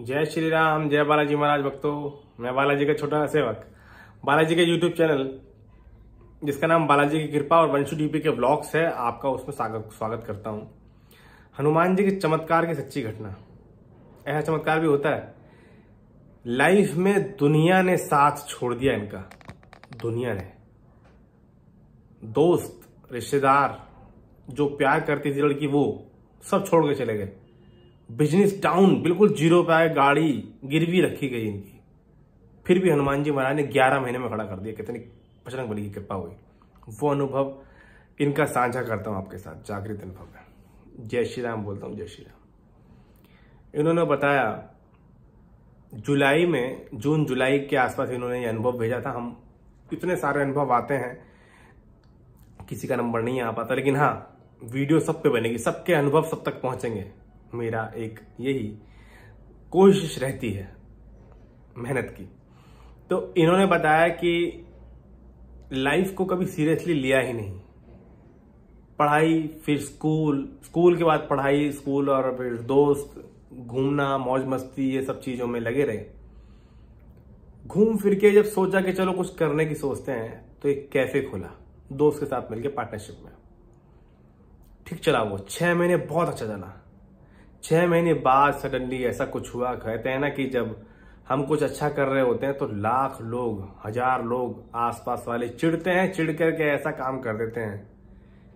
जय श्री राम, जय बालाजी महाराज भक्तों। मैं बालाजी का छोटा सेवक, बालाजी के यूट्यूब चैनल जिसका नाम बालाजी की कृपा और वंशु डीपी के व्लॉग्स है, आपका उसमें स्वागत करता हूं। हनुमान जी के चमत्कार की सच्ची घटना। ऐसा चमत्कार भी होता है लाइफ में। दुनिया ने साथ छोड़ दिया इनका, दुनिया ने, दोस्त रिश्तेदार जो प्यार करती थी लड़की वो सब छोड़ के चले गए। बिजनेस डाउन, बिल्कुल जीरो पे आए, गाड़ी गिरवी रखी गई इनकी। फिर भी हनुमान जी महाराज ने 11 महीने में खड़ा कर दिया। कितनी बजरंगबली की कृपा हुई। वो अनुभव इनका साझा करता हूं आपके साथ, जागृत अनुभव है। जय श्री राम बोलता हूं, जय श्री राम। इन्होंने बताया जुलाई में, जून जुलाई के आसपास इन्होंने ये अनुभव भेजा था। हम इतने सारे अनुभव आते हैं, किसी का नंबर नहीं आ पाता, लेकिन हाँ वीडियो सब पे बनेगी, सबके अनुभव सब तक पहुंचेंगे। मेरा एक यही कोशिश रहती है मेहनत की। तो इन्होंने बताया कि लाइफ को कभी सीरियसली लिया ही नहीं। पढ़ाई, फिर स्कूल के बाद पढ़ाई, स्कूल और फिर दोस्त, घूमना, मौज मस्ती, ये सब चीजों में लगे रहे। घूम फिर के जब सोचा कि चलो कुछ करने की सोचते हैं, तो एक कैफे खोला दोस्त के साथ मिलकर पार्टनरशिप में। ठीक चला वो 6 महीने, बहुत अच्छा चला। 6 महीने बाद सडनली ऐसा कुछ हुआ। कहते हैं ना कि जब हम कुछ अच्छा कर रहे होते हैं तो लाख लोग, 1000 लोग आसपास वाले चिढ़ते हैं, चिढ़ करके ऐसा काम कर देते हैं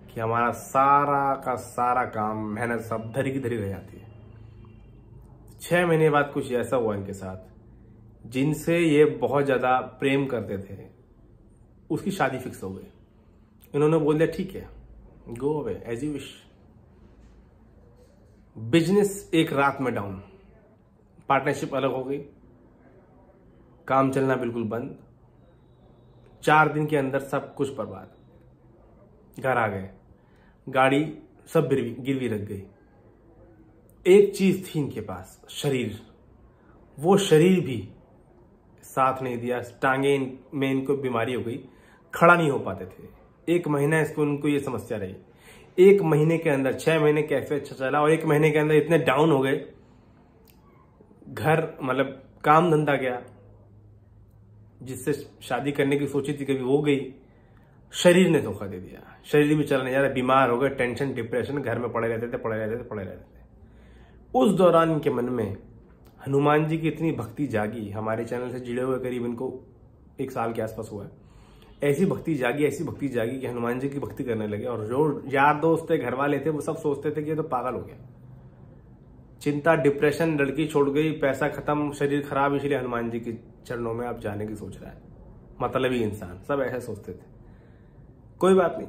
कि हमारा सारा का सारा काम, मेहनत सब धरी की धरी रह जाती है। 6 महीने बाद कुछ ऐसा हुआ इनके साथ, जिनसे ये बहुत ज्यादा प्रेम करते थे, उसकी शादी फिक्स हो गई। इन्होंने बोल दिया ठीक है, go away as you wish. Business एक रात में डाउन, पार्टनरशिप अलग हो गई, काम चलना बिल्कुल बंद। 4 दिन के अंदर सब कुछ बर्बाद। घर आ गए, गाड़ी सब गिरवी रख गई। एक चीज थी इनके पास, शरीर। वो शरीर भी साथ नहीं दिया। टांगे में इनको बीमारी हो गई, खड़ा नहीं हो पाते थे। 1 महीना इसको उनको ये समस्या रही। 1 महीने के अंदर, 6 महीने कैफे अच्छा चला और 1 महीने के अंदर इतने डाउन हो गए। घर मतलब काम धंधा गया, जिससे शादी करने की सोची थी कभी वो गई। शरीर ने धोखा दे दिया, शरीर भी चला नहीं जा रहा, बीमार हो गए, टेंशन डिप्रेशन, घर में पड़े रहते थे। उस दौरान इनके मन में हनुमान जी की इतनी भक्ति जागी। हमारे चैनल से जुड़े हुए करीब इनको 1 साल के आसपास हुआ है। ऐसी भक्ति जागी कि हनुमान जी की भक्ति करने लगे। और जो यार दोस्त थे, घर वाले थे, वो सब सोचते थे कि ये तो पागल हो गया। चिंता, डिप्रेशन, लड़की छोड़ गई, पैसा खत्म, शरीर खराब, इसलिए हनुमान जी के चरणों में आप जाने की सोच रहा है, मतलबी इंसान। सब ऐसे सोचते थे। कोई बात नहीं,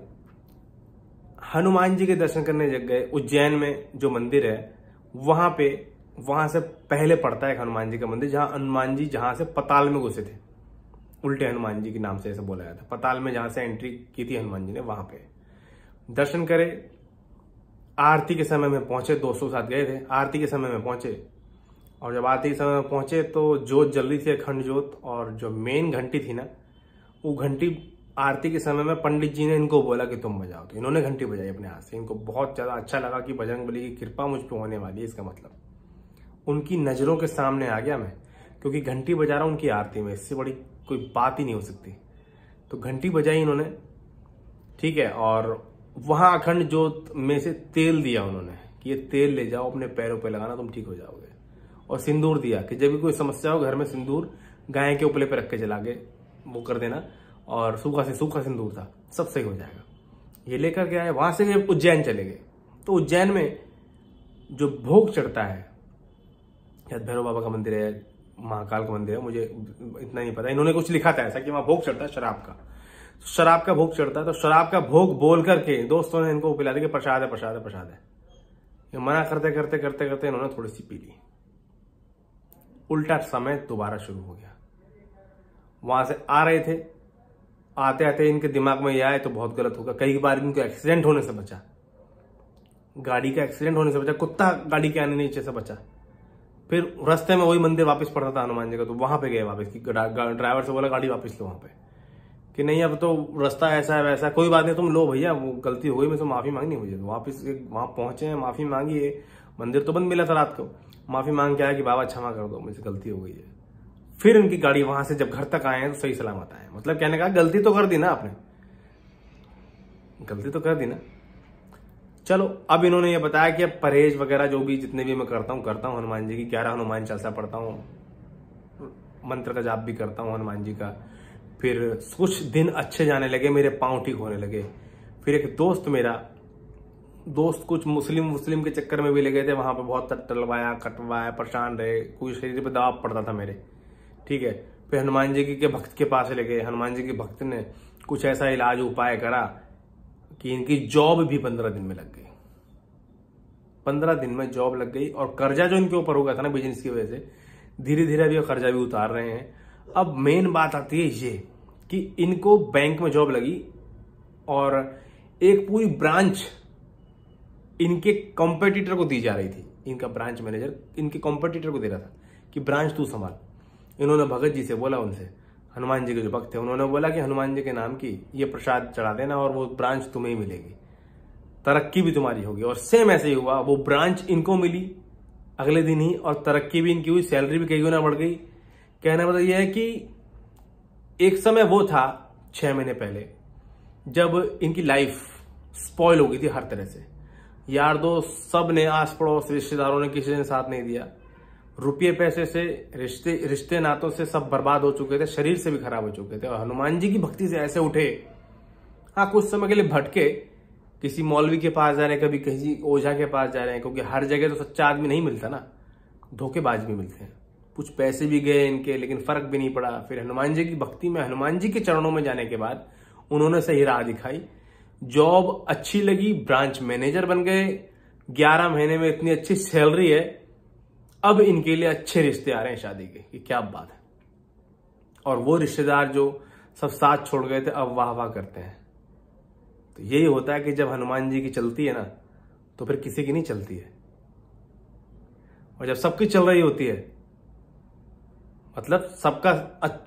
हनुमान जी के दर्शन करने जग गए। उज्जैन में जो मंदिर है वहां से पहले पड़ता है हनुमान जी का मंदिर, जहां हनुमान जी जहां से पताल में घुसे थे। उल्टे हनुमान जी के नाम से ऐसा बोला जाता है। पताल में जहां से एंट्री की थी हनुमान जी ने, वहां पे दर्शन करे। आरती के समय में पहुंचे, दोस्तों के साथ गए थे। आरती के समय में पहुंचे, और जब आरती के समय में पहुंचे तो जोत जल रही थी, अखंड जोत। और जो मेन घंटी थी ना, वो घंटी आरती के समय में पंडित जी ने इनको बोला कि तुम बजाओ, तो इन्होंने घंटी बजाई अपने हाथ से। इनको बहुत ज्यादा अच्छा लगा कि बजरंगबली की कृपा मुझ पर होने वाली है। इसका मतलब उनकी नजरों के सामने आ गया मैं, क्योंकि घंटी बजा रहा हूं उनकी आरती में। इससे बड़ी कोई बात ही नहीं हो सकती। तो घंटी बजाई इन्होंने, ठीक है। और वहां अखंड जोत में से तेल दिया उन्होंने कि ये तेल ले जाओ, अपने पैरों पे लगाना, तुम ठीक हो जाओगे। और सिंदूर दिया कि जब भी कोई समस्या हो घर में, सिंदूर गाय के उपले पे रख के जला के वो कर देना। और सूखा सिंदूर था, सब सही हो जाएगा। ये लेकर के आए। वहां से वे उज्जैन चले गए। तो उज्जैन में जो भोग चढ़ता है, या भैरव बाबा का मंदिर है, महाकाल का मंदिर है, मुझे इतना नहीं पता। इन्होंने कुछ लिखा था ऐसा कि वहां भोग चढ़ता है शराब का। शराब का भोग चढ़ता है, तो शराब का भोग बोल करके दोस्तों ने इनको पिला दिया कि प्रसाद है, प्रसाद है, प्रसाद है। ये मना करते इन्होंने थोड़ी सी पी ली। उल्टा समय दोबारा शुरू हो गया। वहां से आ रहे थे, आते आते इनके दिमाग में यह आए तो बहुत गलत होगा। कई बार इनको एक्सीडेंट होने से बचा, गाड़ी का एक्सीडेंट होने से बचा, कुत्ता गाड़ी के आने नीचे से बचा। फिर रास्ते में वही मंदिर वापस पड़ता था हनुमान जी का, तो वहां पे गए वापस कि ड्राइवर से बोला गाड़ी वापस लो वहां पे, कि नहीं अब तो रास्ता ऐसा है वैसा, कोई बात नहीं, तुम लो भैया, वो गलती हो गई, मैं तो माफी मांगनी मुझे। तो वापस वहां पहुंचे, माफी मांगी। मंदिर तो बंद मिला था रात को। माफी मांग के आया कि बाबा क्षमा कर दो, मुझसे गलती हो गई है। फिर उनकी गाड़ी वहां से जब घर तक आए हैं तो सही सलामत आए। मतलब कहने का गलती तो कर दी ना आपने, गलती तो कर दी ना। चलो अब इन्होंने ये बताया कि अब परहेज वगैरह जो भी जितने भी मैं करता हूँ हनुमान जी की 11 हनुमान चालीसा पढ़ता हूँ, मंत्र का जाप भी करता हूँ हनुमान जी का। फिर कुछ दिन अच्छे जाने लगे, मेरे पाँव ठीक होने लगे। फिर एक दोस्त कुछ मुस्लिम के चक्कर में भी लगे थे, वहां पे बहुत टलवाया कटवाया, परेशान रहे, कोई शरीर पे दबाव पड़ता था मेरे, ठीक है। फिर हनुमान जी के भक्त के पास लगे, हनुमान जी के भक्त ने कुछ ऐसा इलाज उपाय करा कि इनकी जॉब भी 15 दिन में लग गई। 15 दिन में जॉब लग गई। और कर्जा जो इनके ऊपर हो गया था ना बिजनेस की वजह से, धीरे धीरे अभी कर्जा भी उतार रहे हैं। अब मेन बात आती है ये कि इनको बैंक में जॉब लगी और एक पूरी ब्रांच इनके कॉम्पिटिटर को दी जा रही थी। इनका ब्रांच मैनेजर इनके कॉम्पिटिटर को दे रहा था कि ब्रांच तू संभाल। इन्होंने भगत जी से बोला, उनसे हनुमान जी के जो भक्त थे उन्होंने बोला कि हनुमान जी के नाम की ये प्रसाद चढ़ा देना और वो ब्रांच तुम्हें ही मिलेगी, तरक्की भी तुम्हारी होगी। और सेम ऐसे ही हुआ, वो ब्रांच इनको मिली अगले दिन ही और तरक्की भी इनकी हुई, सैलरी भी कई गुना बढ़ गई। कहना मतलब यह है कि एक समय वो था 6 महीने पहले जब इनकी लाइफ स्पॉइल हो गई थी हर तरह से। यार दोस्त सब ने, आस पड़ोस रिश्तेदारों ने, किसी ने साथ नहीं दिया। रुपये पैसे से, रिश्ते नातों से सब बर्बाद हो चुके थे, शरीर से भी खराब हो चुके थे। और हनुमान जी की भक्ति से ऐसे उठे। हाँ कुछ समय के लिए भटके, किसी मौलवी के पास जा रहे हैं, कभी किसी ओझा के पास जा रहे हैं, क्योंकि हर जगह तो सच्चा आदमी नहीं मिलता ना, धोखेबाज भी मिलते हैं। कुछ पैसे भी गए इनके, लेकिन फर्क भी नहीं पड़ा। फिर हनुमान जी की भक्ति में, हनुमान जी के चरणों में जाने के बाद उन्होंने सही राह दिखाई, जॉब अच्छी लगी, ब्रांच मैनेजर बन गए, 11 महीने में इतनी अच्छी सैलरी है। अब इनके लिए अच्छे रिश्ते आ रहे हैं शादी के, कि क्या बात है। और वो रिश्तेदार जो सब साथ छोड़ गए थे अब वाह वाह करते हैं। तो यही होता है कि जब हनुमान जी की चलती है ना तो फिर किसी की नहीं चलती है। और जब सबकी चल रही होती है, मतलब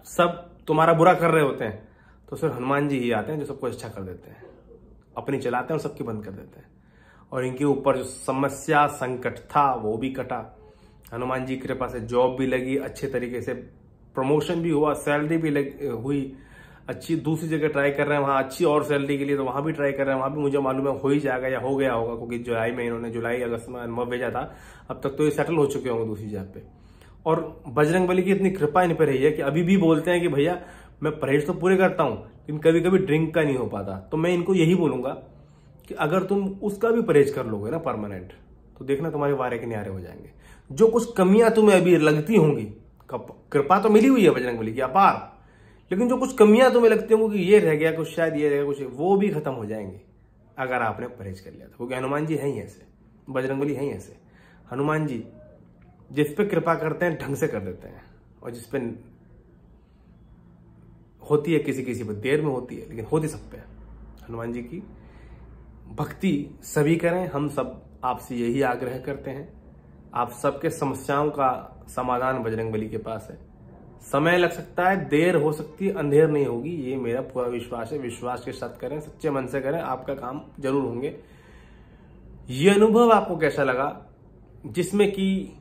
सब तुम्हारा बुरा कर रहे होते हैं, तो सिर्फ हनुमान जी ही आते हैं जो सबको अच्छा कर देते हैं, अपनी चलाते हैं और सबकी बंद कर देते हैं। और इनके ऊपर जो समस्या संकट था वो भी कटा। हनुमान जी की कृपा से जॉब भी लगी, अच्छे तरीके से प्रमोशन भी हुआ, सैलरी भी हुई अच्छी। दूसरी जगह ट्राई कर रहे हैं वहां अच्छी और सैलरी के लिए, तो वहां भी ट्राई कर रहे हैं, वहां भी मुझे मालूम है हो ही जाएगा या हो गया होगा, क्योंकि जुलाई अगस्त में अनुभव भेजा था। अब तक तो ये सेटल हो चुके होंगे दूसरी जगह पे। और बजरंगबली की इतनी कृपा इन पर रही है कि अभी भी बोलते हैं कि भैया मैं परहेज तो पूरे करता हूं, लेकिन कभी कभी ड्रिंक का नहीं हो पाता। तो मैं इनको यही बोलूंगा कि अगर तुम उसका भी परहेज कर लोगे ना परमानेंट, तो देखना तुम्हारे वारे के न्यारे हो जाएंगे। जो कुछ कमियां तुम्हें अभी लगती होंगी, कृपा तो मिली हुई है बजरंगबली की अपार, लेकिन जो कुछ कमियां तुम्हें लगती होंगी कि ये रह गया कुछ, शायद ये रह गया कुछ, वो भी खत्म हो जाएंगे अगर आपने परहेज कर लिया था। क्योंकि हनुमान जी हैं ही ऐसे, बजरंगबली हैं ही ऐसे। हनुमान जी जिस पे कृपा करते हैं ढंग से कर देते हैं, और जिस पे होती है किसी पर देर में होती है, लेकिन होती सब पे। हनुमान जी की भक्ति सभी करें। हम सब आपसे यही आग्रह करते हैं। आप सबके समस्याओं का समाधान बजरंगबली के पास है। समय लग सकता है, देर हो सकती है, अंधेर नहीं होगी, ये मेरा पूरा विश्वास है। विश्वास के साथ करें, सच्चे मन से करें, आपका काम जरूर होंगे। ये अनुभव आपको कैसा लगा, जिसमें कि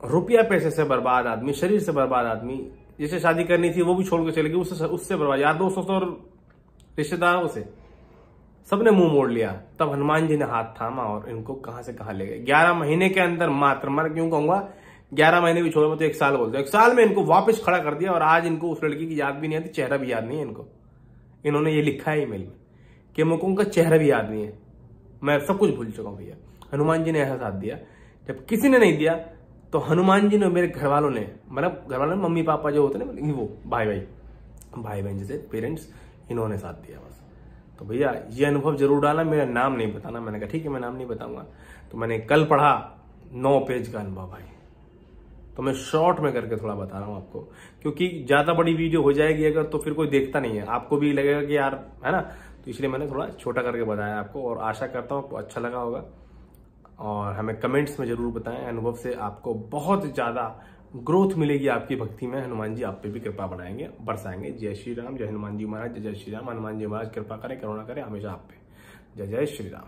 रुपया पैसे से बर्बाद आदमी, शरीर से बर्बाद आदमी, जिसे शादी करनी थी वो भी छोड़ के चले गए, उससे बर्बाद, यार दोस्तों और रिश्तेदारों से सबने मुंह मोड़ लिया। तब हनुमान जी ने हाथ थामा और इनको कहां से कहां ले गए। 11 महीने के अंदर मात्र, मैं क्यों कहूंगा 11 महीने भी छोड़ो, मैं तो 1 साल बोलता हूं, 1 साल में इनको वापस खड़ा कर दिया। और आज इनको उस लड़की की याद भी नहीं आती, चेहरा भी याद नहीं है इनको। इन्होंने ये लिखा है ईमेल में कि मुझको उनका चेहरा भी याद नहीं है, मैं सब कुछ भूल चुका हूं भैया। हनुमान जी ने ऐसा साथ दिया। जब किसी ने नहीं दिया तो हनुमान जी ने, मेरे घर वालों ने, मतलब घर वालों ने, मम्मी पापा जो होते हैं ना, वो भाई बहन जैसे पेरेंट्स, इन्होंने साथ दिया बस। तो भैया ये अनुभव जरूर डालना, मेरा नाम नहीं बताना। मैंने कहा ठीक है मैं नाम नहीं बताऊंगा। तो मैंने कल पढ़ा 9 पेज का अनुभव भाई, तो मैं शॉर्ट में करके थोड़ा बता रहा हूं आपको, क्योंकि ज्यादा बड़ी वीडियो हो जाएगी अगर तो फिर कोई देखता नहीं है, आपको भी लगेगा कि यार है ना, तो इसलिए मैंने थोड़ा छोटा करके बताया आपको। और आशा करता हूं आपको अच्छा लगा होगा, और हमें कमेंट्स में जरूर बताएं। अनुभव से आपको बहुत ज्यादा ग्रोथ मिलेगी आपकी भक्ति में। हनुमान जी आप पे भी कृपा बनाएंगे, बरसाएंगे। जय श्री राम, जय हनुमान जी महाराज, जय श्री राम। हनुमान जी महाराज कृपा करें, करुणा करें हमेशा आप पे। जय जय श्री राम।